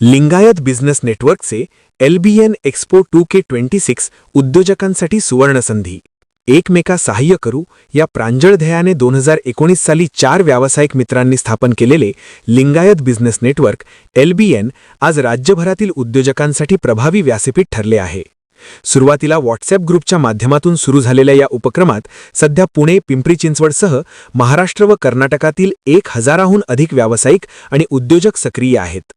Lingayat business नेटवर्कचे LBN expo 2K26 उद्योजकांसाठी सुवर्णसंधी. एकमेका सहाय्य करू या प्रांजळ ध्येयाने 2019 साली 4 व्यावसायिक मित्रांनी स्थापन केलेले लिंगायत बिझनेस नेटवर्क LBN आज राज्यभरातील उद्योजकांसाठी प्रभावी व्यासपीठ ठरले आहे. सुरुवातीला व्हॉट्सॲप ग्रुपच्या माध्यमातून सुरू झालेल्या या उपक्रमात सध्या पुणे, पिंपरी चिंचवडसह महाराष्ट्र व कर्नाटकातील 1000हून अधिक व्यावसायिक आणि उद्योजक सक्रिय आहेत.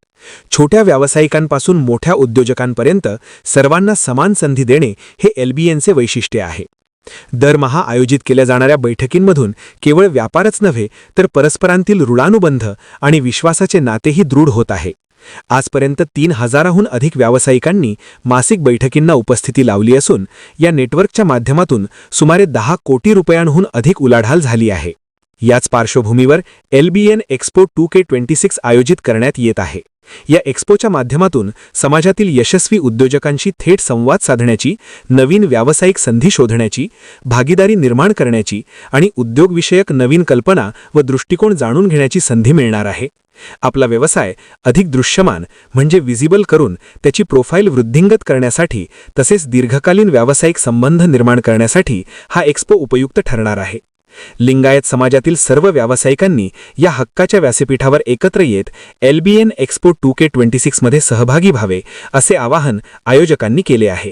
छोट्या व्यावसायिकांपासून मोठ्या उद्योजकांपर्यंत सर्वांना समान संधी देणे हे LBNचे वैशिष्ट्य आहे. दरमहा आयोजित केल्या जाणाऱ्या बैठकींमधून केवळ व्यापारच नव्हे तर परस्परांतील ऋणानुबंध आणि विश्वासाचे नातेही दृढ होत आहे. आजपर्यंत 3000हून अधिक व्यावसायिकांनी मासिक बैठकींना उपस्थिती लावली असून या नेटवर्कच्या माध्यमातून सुमारे 10 कोटी रुपयांहून अधिक उलाढाल झाली आहे. याच पार्श्वभूमीवर LBN एक्स्पो 2K26 आयोजित करण्यात येत आहे. या एक्स्पोच्या माध्यमातून समाजातील यशस्वी उद्योजकांशी थेट संवाद साधण्याची, नवीन व्यावसायिक संधी शोधण्याची, भागीदारी निर्माण करण्याची आणि उद्योगविषयक नवीन कल्पना व दृष्टिकोन जाणून घेण्याची संधी मिळणार आहे. आपला व्यवसाय अधिक दृश्यमान म्हणजे विजिबल करून त्याची प्रोफाईल वृद्धिंगत करण्यासाठी तसेच दीर्घकालीन व्यावसायिक संबंध निर्माण करण्यासाठी हा एक्स्पो उपयुक्त ठरणार आहे. लिंगायत समाजातील सर्व व्यावसायिकांनी या हक्काच्या व्यासपीठावर एकत्र येत LBN एक्स्पो 2K26 मध्ये सहभागी व्हावे असे आवाहन आयोजकांनी केले आहे.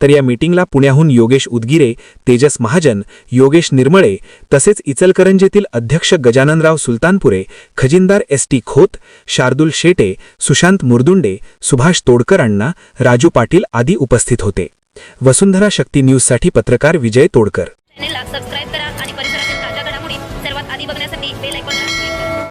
तर या मीटिंगला पुण्याहून योगेश उदगीरे, तेजस महाजन, योगेश निर्मळे तसेच इचलकरंजीतील अध्यक्ष गजाननराव सुलतानपुरे, खजिनदार ST खोत, शार्दुल शेटे, सुशांत मुर्दुंडे, सुभाष तोडकर अण्णा, राजू पाटील आदी उपस्थित होते. वसुंधरा शक्ती न्यूजसाठी पत्रकार विजय तोडकर.